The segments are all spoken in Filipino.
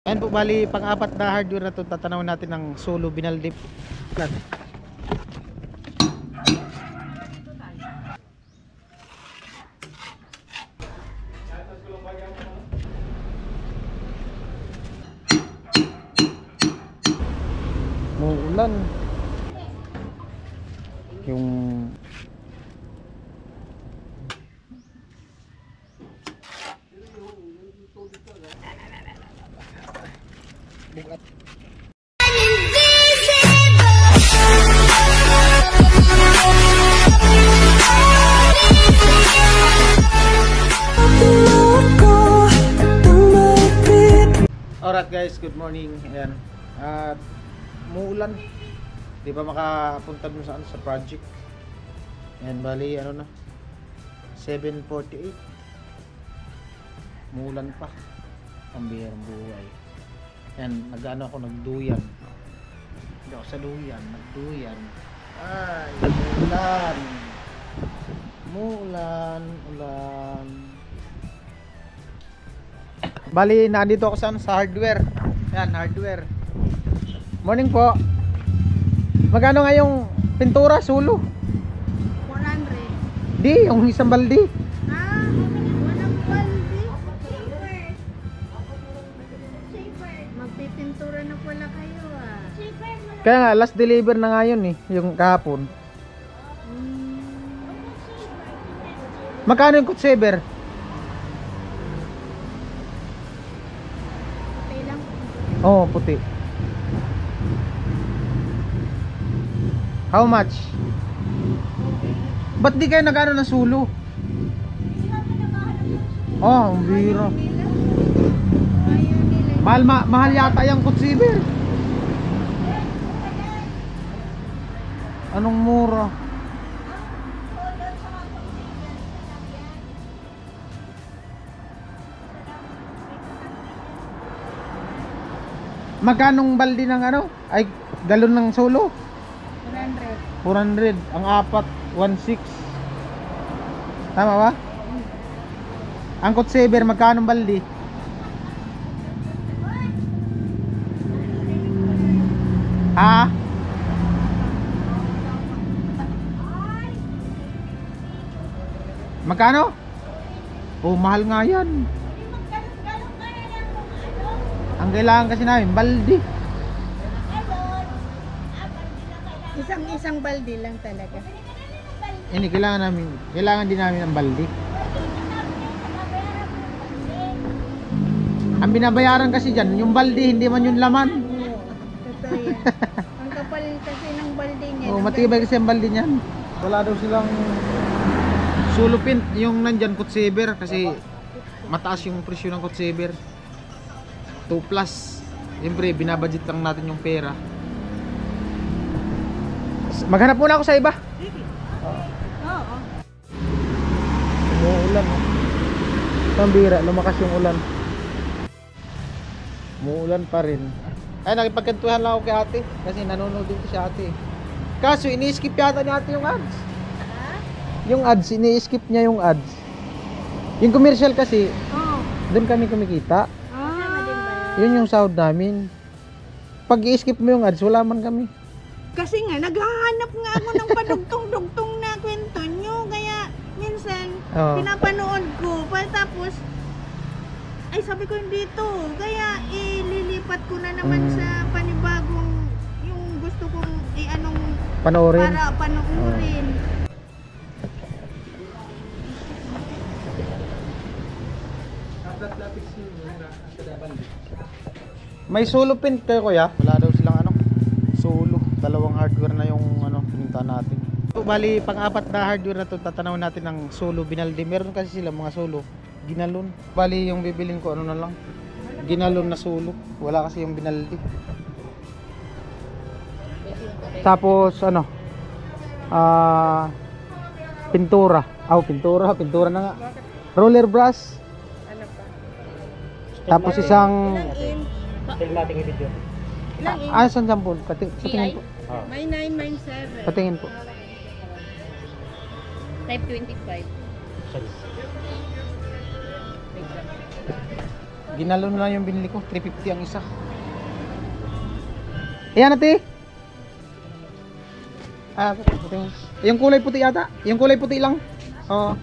Ayan po, bali pang-apat na hardware na to, tatanawin natin ng Solo Binaldi plat. Muulan yung bukat. Alright guys, good morning. Ayan. At muulan. Di ba makapunta dun sa project. Ayan, bali ano na 7:48. Muulan pa. Pambihirang buhay. Ayan, nag-ano ako, nagduyan. Hindi ako sa duyan, nagduyan. Ay, muulan. Muulan, ulan. Bali, nandito ako sa hardware. Ayan, hardware. Morning po. Magkano nga yung pintura, Solo? 400. Di, yung isang baldi. Walang baldi. Magpipintura na pala kayo Kaya nga, last deliver na nga yun yung kahapon. Magkano yung cut saver? Okay lang. Oo, puti. How much? Ba't di kayo nag-ano ng Solo? Oh, ang bira. Mahal yata yung cut saver. Anong mura? Magkanong baldi ng ano? Ay, galon ng Solo? 400. Ang apat, 1.6. Tama ba? Ang cut saver, magkanong baldi? Ha? Magkano? Oh, mahal nga yan. Ang kailangan kasi namin, baldi. Isang baldi lang talaga. Hindi, kailangan din namin ng baldi. Ang binabayaran kasi dyan, yung baldi, hindi man yung laman. Oo, totoo yan. Ang kapal kasi ng baldi niya. Oh, matibay kasi ang baldi niyan. Wala daw silang Solo pin, yung nandyan cut saver kasi mataas yung presyo ng cut saver. 2 plus. Siyempre, binabudget lang natin yung pera. Maghanap muna ako sa iba. Oo. Umuulan. Pambira, lumakas yung ulan. Umuulan pa rin. Ay, nakipagkantuhan lang ako kay ate kasi nanonood din si ate. Kaso ini-skip yata ni ate yung ads. Yung ads, ini-skip niya yung ads. Yung commercial kasi, doon kami kumikita. Yun yung sahod namin. Pag i-skip mo yung ads, wala man kami. Kasi nga, naghahanap nga ako ng padugtong-dugtong na kwento nyo. Kaya, minsan, pinapanood ko. Tapos, ay sabi ko hindi to. Kaya, ililipat ko na naman sa panibagong, yung gusto kong i-anong panoorin. Para panoorin. May Solo pin kayo kuya? Wala daw silang ano, Solo. Dalawang hardware na yung ano, pininta natin. So, bali pang-apat na hardware na to, tatanawin natin ng Solo Binaldi. Meron kasi sila mga Solo ginalon. Bali yung bibilin ko ano na lang, ginalon na Solo. Wala kasi yung Binaldi. Tapos ano, pintura. Pintura na nga. Roller brush. Ano pa? Tapos isang Tingnan natin yung video. Ilang inch? saan po? Patingin po. May 9, may 7. Patingin po. Type 25. Ginalon na yung binili ko, 350 ang isa. Ayan ate. Puting. Yung kulay puti yata. Yung kulay puti lang. Oo.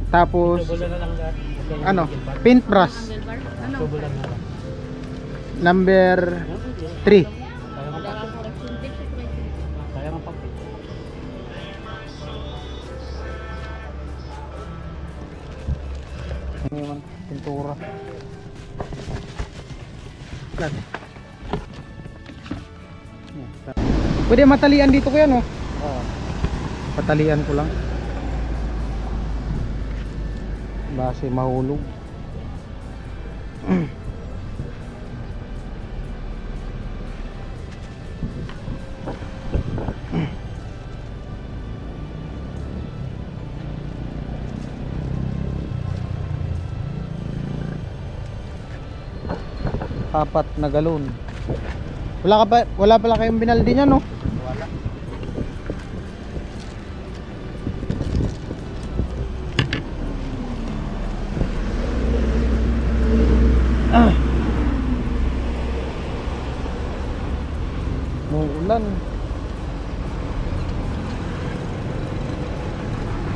Tapos Tubulan na lang lahat. ano, paintbrush Ano? Tubulan na lang. number 3. Kaya nga pakit. Kaya nga pakit. Ano naman, pintura. Plan. Pwede matalian dito ko yan, oh. Oo. Patalian ko lang. Base mahulog. Apat na galon. Wala pala kayong binaldi niyan, no? Wala. Muulan.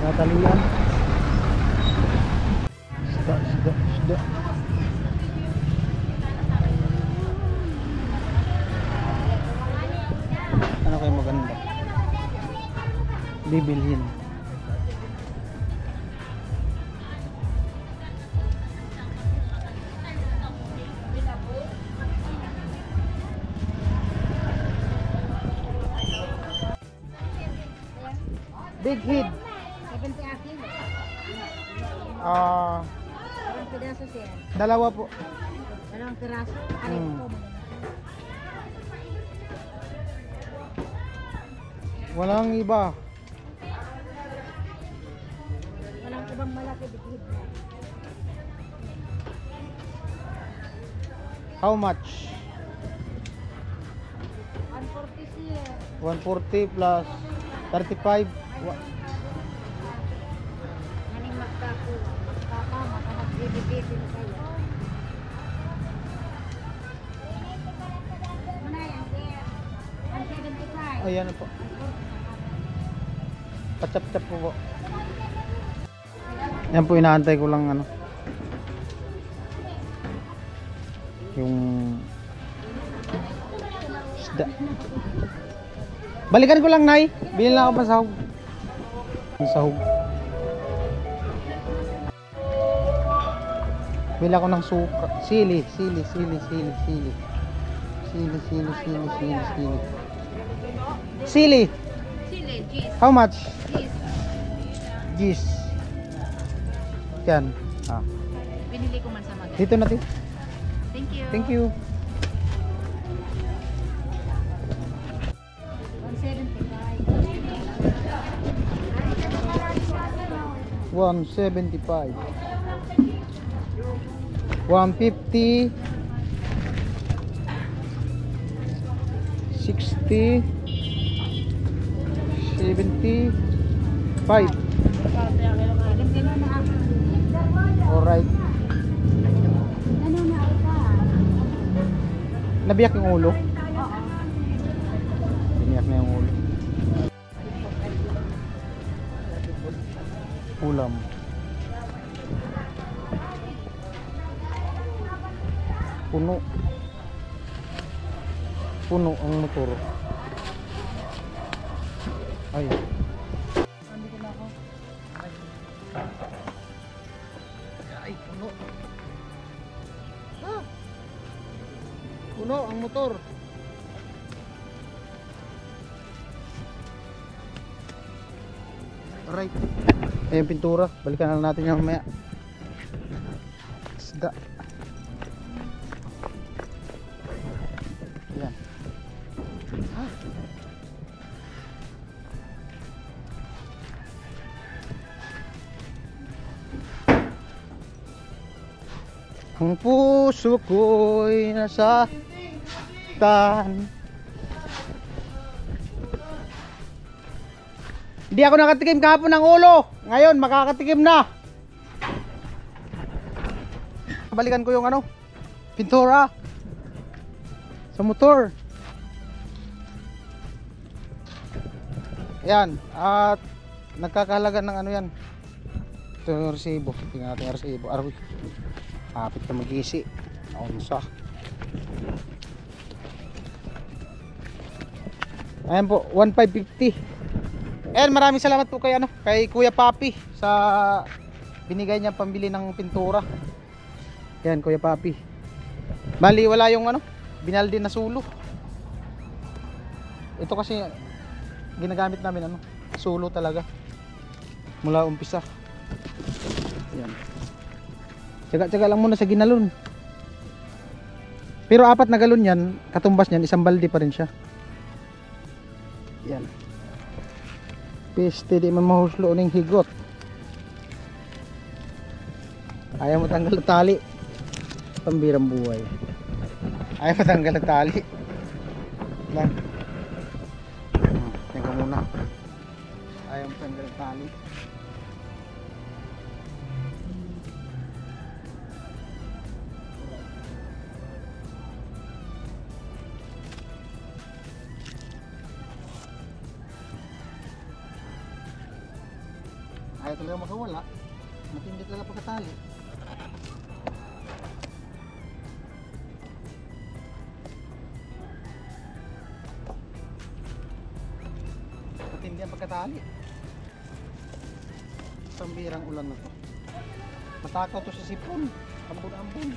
Natalian. Isda. Ano kayo maganda? Bibilhin. Big head. 70 akin. Ilang piraso siya? Dalawa po. Dalawang piraso? Walang iba. Walang ibang malaki bigid na. How much? 140 siya. 140 plus 35. Maning magkako. Magkakama ka nagbibigit kayo. Muna yan, sir. 175. Ayan po. Pachap-chap po. Yan po, inaantay ko lang ano. Yung isda. Balikan ko lang, Nay. Bilhin lang ako pa sahog. Sahog. Bili ako ng suka. Sili. Sili. Sili. Sili, cheese. How much? Cheese. Gis. Yan. Binili ko man sa mga. Dito natin. Thank you. Thank you. 175. 150. 60. 75. Alright. Nabiyak yung ulo? Biniyak na yung ulo. Ulam. Puno ang motor. Ay. Ay, puno. Puno ang motor. Alright. Ayan pintura. Balikan na natin yung mamaya. Isda. Ayan. Ang puso ko'y nasaktan. Hindi ako nakatikim kahapon ng ulo. Ngayon makakatikim na. Balikan ko yung ano, pintura sa motor. Ayan, at nagkakahalaga ng ano yan. Ito yung resibo. Tingnan natin yung resibo. Araw, kapit na mag-isi. Onsa. Ayan po, 1,550. Ayan, maraming salamat po kay, ano, kay Kuya Papi sa binigay niya pambili ng pintura. Ayan, Kuya Papi. Bali, wala yung ano, binaldi na sulo. Ito kasi ginagamit namin ano, sulo talaga. Mula umpisa. Ayan. Tsaga-tsaga lang muna sa ginalon. Pero 4 na galon yan, katumbas niyan, isang balde pa rin siya. Yan. Peste di man mahuslo ning higot. Ayaw mo tanggal ang tali. Pambirang buhay. Ayaw mo tanggal ang tali. Lang. Yan ka muna. Ayaw mo tanggal ang tali. Ayaw talaga makawala. Matindi talaga pagkatali. Matindi ang pagkatali. Pambirang ulan na to. Matakaw to sa sipon. Ambon-ambon.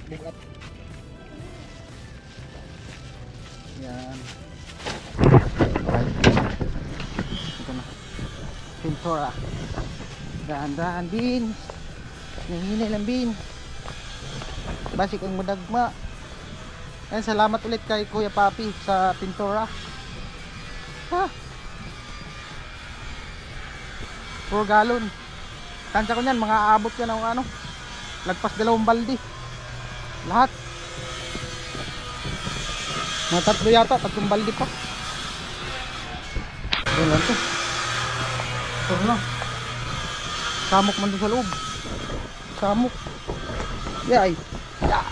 Bukat. Yan. Ito na. Pintura. Daan-daan bin. Nahinay lang bin. Basik ang madagma. Yan, salamat ulit kay Kuya Papi sa pintura. Ha? 4 galon. Tansya ko niyan, mga aabot yan ng ano. Lagpas 2 balde. Lahat. Mga 3 yata, 3 balde pa. Ayan lang ito. Ito na. Samok man doon sa loob. Samok. Yay. Yeah.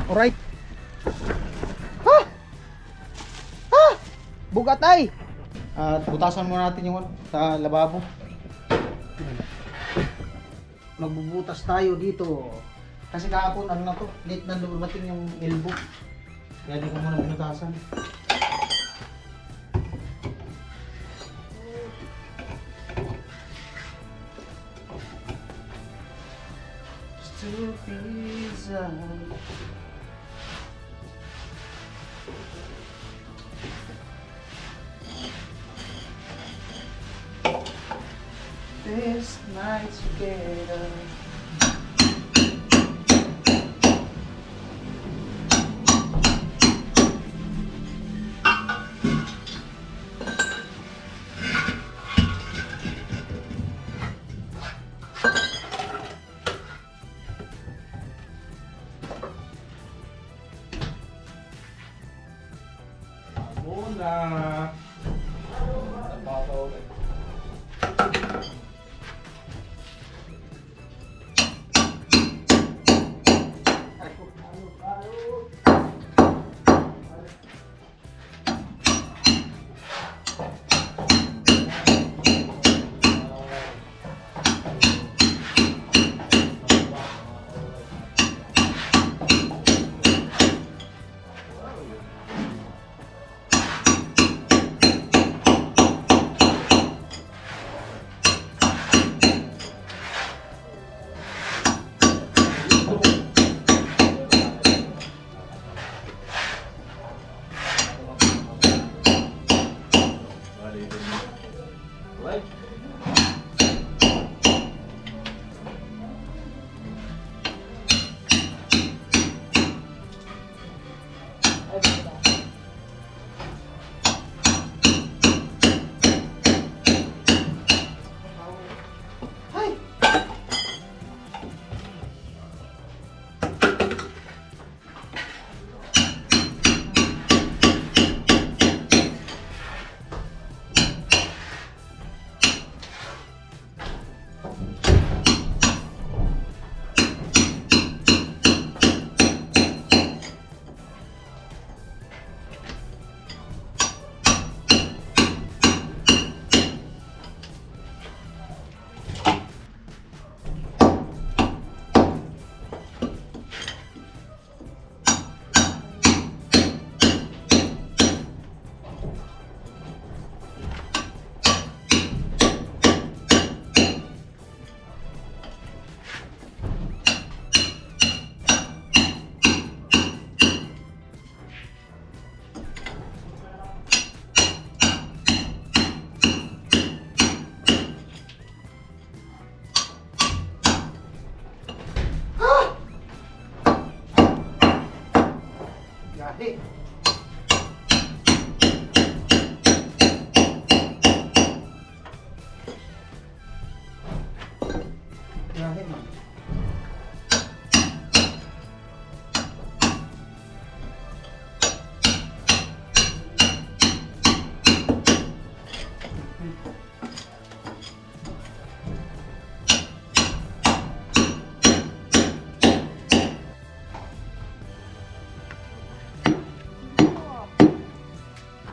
Alright. Ha! Ha! Bugat ay! At butasan muna natin yung sa lababo. Magbubutas tayo dito. Kasi kahapon ano na to, late na dumating yung elbow. Kaya di ko muna binutasan. This night together. Hola.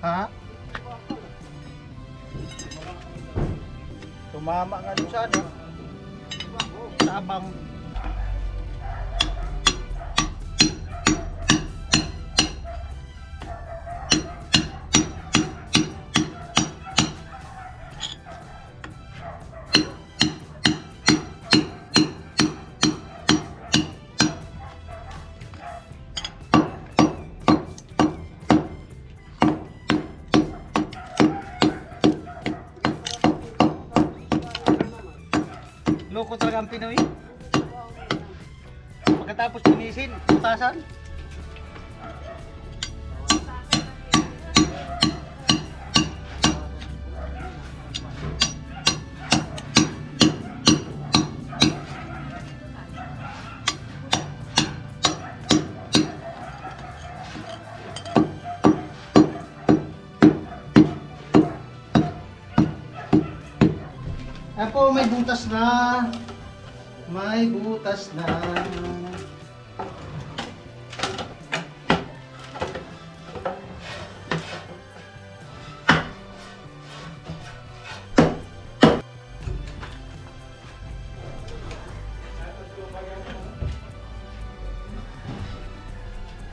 Ha? Tumama nga doon sa ano? Sa abang. Loko talaga ang Pinoy. Pagkatapos linisin, putasan. Ako may butas na. May butas na.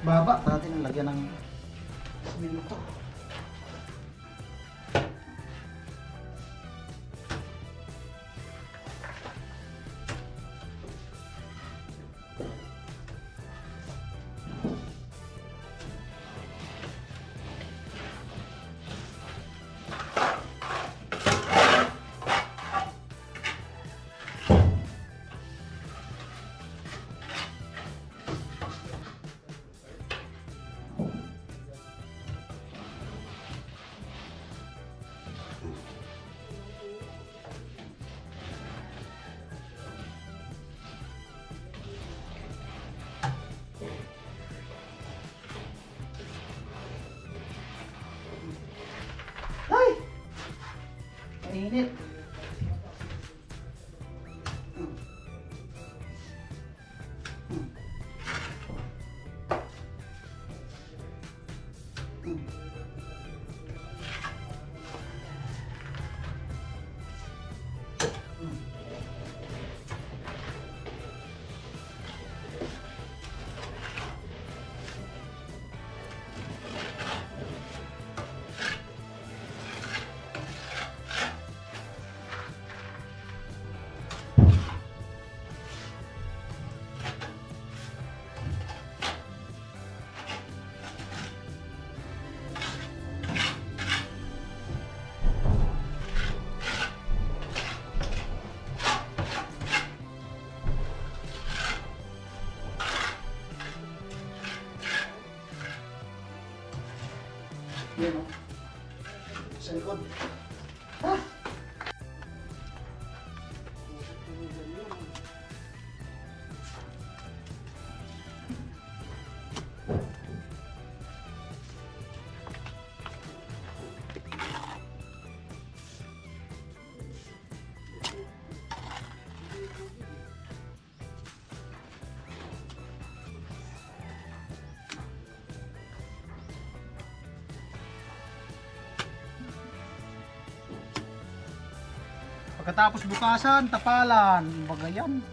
Baba natin lagyan ng simento. Ay! Mainit. Yan o. Sa likod. Ha? Pagkatapos bukasan, tapalan, bagayan.